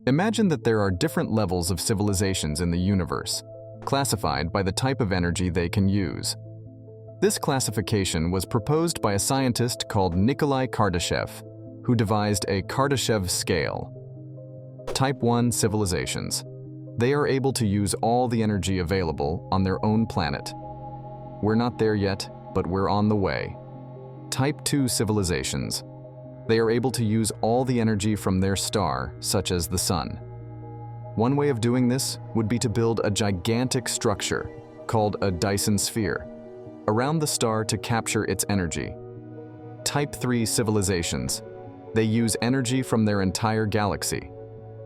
Imagine that there are different levels of civilizations in the universe, classified by the type of energy they can use. This classification was proposed by a scientist called Nikolai Kardashev, who devised a Kardashev scale. Type 1 civilizations. They are able to use all the energy available on their own planet. We're not there yet, but we're on the way. Type 2 civilizations. They are able to use all the energy from their star, such as the sun. One way of doing this would be to build a gigantic structure, called a Dyson Sphere, around the star to capture its energy. Type 3 civilizations. They use energy from their entire galaxy.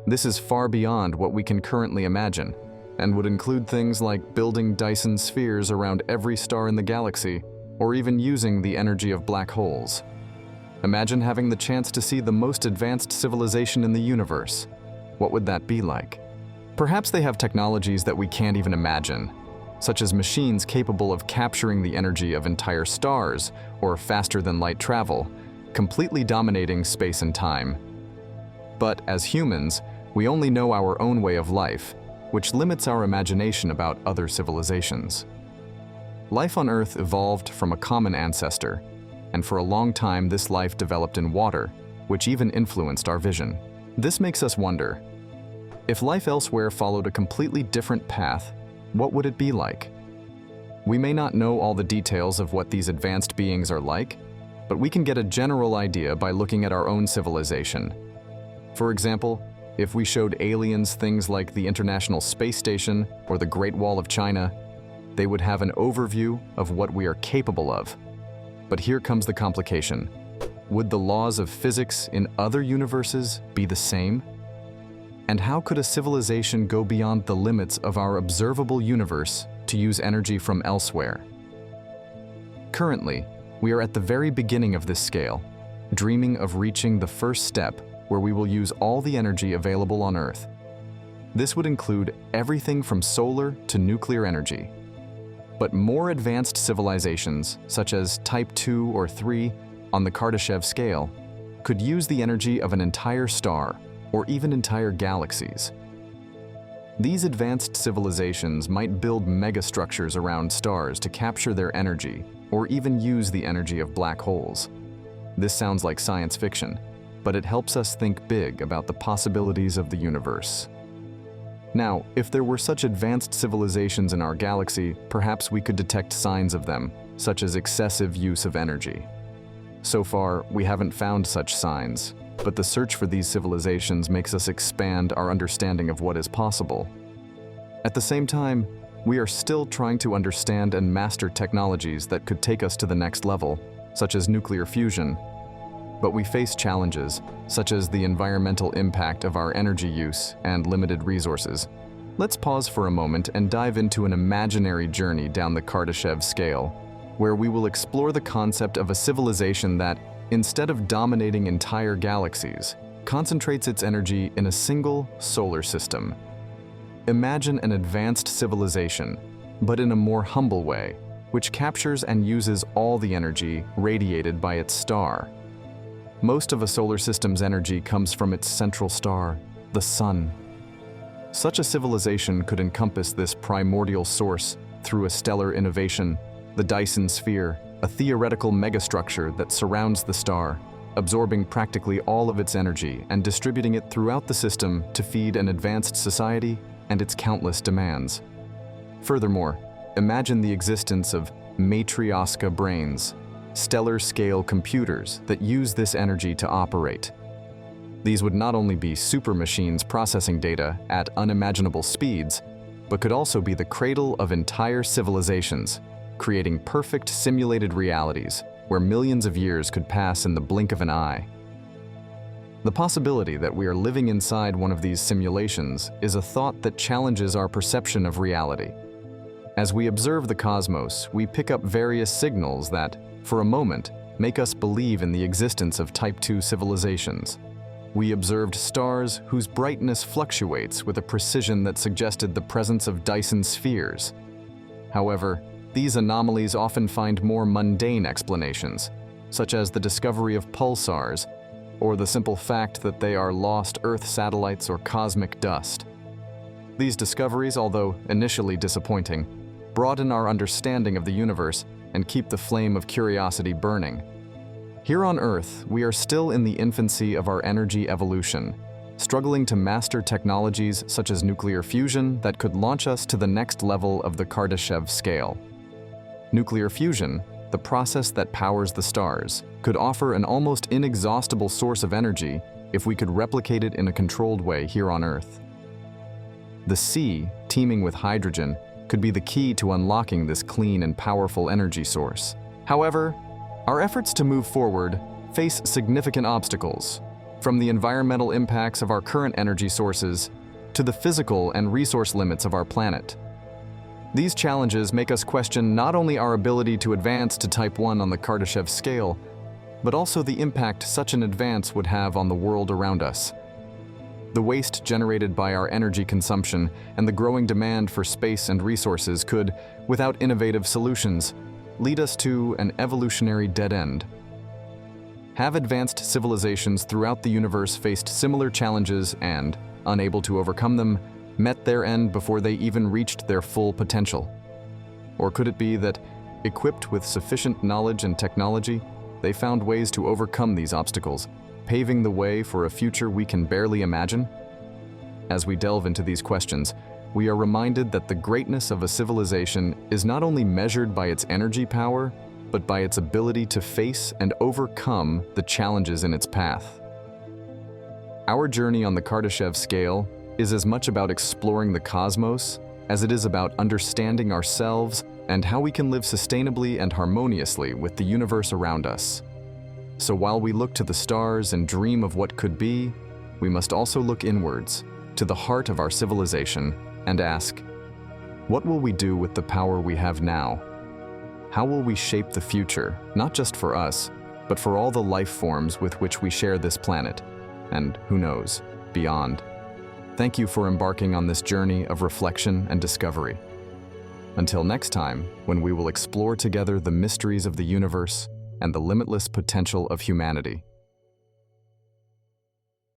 This is far beyond what we can currently imagine, and would include things like building Dyson Spheres around every star in the galaxy, or even using the energy of black holes. Imagine having the chance to see the most advanced civilization in the universe. What would that be like? Perhaps they have technologies that we can't even imagine, such as machines capable of capturing the energy of entire stars or faster-than-light travel, completely dominating space and time. But as humans, we only know our own way of life, which limits our imagination about other civilizations. Life on Earth evolved from a common ancestor, and for a long time this life developed in water, which even influenced our vision. This makes us wonder, if life elsewhere followed a completely different path, what would it be like? We may not know all the details of what these advanced beings are like, but we can get a general idea by looking at our own civilization. For example, if we showed aliens things like the International Space Station or the Great Wall of China, they would have an overview of what we are capable of. But here comes the complication. Would the laws of physics in other universes be the same? And how could a civilization go beyond the limits of our observable universe to use energy from elsewhere? Currently, we are at the very beginning of this scale, dreaming of reaching the first step where we will use all the energy available on Earth. This would include everything from solar to nuclear energy. But more advanced civilizations, such as Type 2 or 3 on the Kardashev scale, could use the energy of an entire star or even entire galaxies. These advanced civilizations might build megastructures around stars to capture their energy or even use the energy of black holes. This sounds like science fiction, but it helps us think big about the possibilities of the universe. Now, if there were such advanced civilizations in our galaxy, perhaps we could detect signs of them, such as excessive use of energy. So far, we haven't found such signs, but the search for these civilizations makes us expand our understanding of what is possible. At the same time, we are still trying to understand and master technologies that could take us to the next level, such as nuclear fusion. But we face challenges, such as the environmental impact of our energy use and limited resources. Let's pause for a moment and dive into an imaginary journey down the Kardashev scale, where we will explore the concept of a civilization that, instead of dominating entire galaxies, concentrates its energy in a single solar system. Imagine an advanced civilization, but in a more humble way, which captures and uses all the energy radiated by its star. Most of a solar system's energy comes from its central star, the Sun. Such a civilization could encompass this primordial source through a stellar innovation, the Dyson Sphere, a theoretical megastructure that surrounds the star, absorbing practically all of its energy and distributing it throughout the system to feed an advanced society and its countless demands. Furthermore, imagine the existence of Matryoshka brains, stellar-scale computers that use this energy to operate. These would not only be super machines processing data at unimaginable speeds, but could also be the cradle of entire civilizations, creating perfect simulated realities where millions of years could pass in the blink of an eye. The possibility that we are living inside one of these simulations is a thought that challenges our perception of reality. As we observe the cosmos, we pick up various signals that, for a moment, make us believe in the existence of Type 2 civilizations. We observed stars whose brightness fluctuates with a precision that suggested the presence of Dyson Spheres. However, these anomalies often find more mundane explanations, such as the discovery of pulsars, or the simple fact that they are lost Earth satellites or cosmic dust. These discoveries, although initially disappointing, broaden our understanding of the universe and keep the flame of curiosity burning. Here on Earth, we are still in the infancy of our energy evolution, struggling to master technologies such as nuclear fusion that could launch us to the next level of the Kardashev scale. Nuclear fusion, the process that powers the stars, could offer an almost inexhaustible source of energy if we could replicate it in a controlled way here on Earth. The sea, teeming with hydrogen, could be the key to unlocking this clean and powerful energy source. However, our efforts to move forward face significant obstacles, from the environmental impacts of our current energy sources to the physical and resource limits of our planet. These challenges make us question not only our ability to advance to Type 1 on the Kardashev scale, but also the impact such an advance would have on the world around us. The waste generated by our energy consumption and the growing demand for space and resources could, without innovative solutions, lead us to an evolutionary dead end. Have advanced civilizations throughout the universe faced similar challenges and, unable to overcome them, met their end before they even reached their full potential? Or could it be that, equipped with sufficient knowledge and technology, they found ways to overcome these obstacles, paving the way for a future we can barely imagine? As we delve into these questions, we are reminded that the greatness of a civilization is not only measured by its energy power, but by its ability to face and overcome the challenges in its path. Our journey on the Kardashev scale is as much about exploring the cosmos as it is about understanding ourselves and how we can live sustainably and harmoniously with the universe around us. So while we look to the stars and dream of what could be, we must also look inwards, to the heart of our civilization, and ask, what will we do with the power we have now? How will we shape the future, not just for us, but for all the life forms with which we share this planet, and who knows, beyond? Thank you for embarking on this journey of reflection and discovery. Until next time, when we will explore together the mysteries of the universe and the limitless potential of humanity.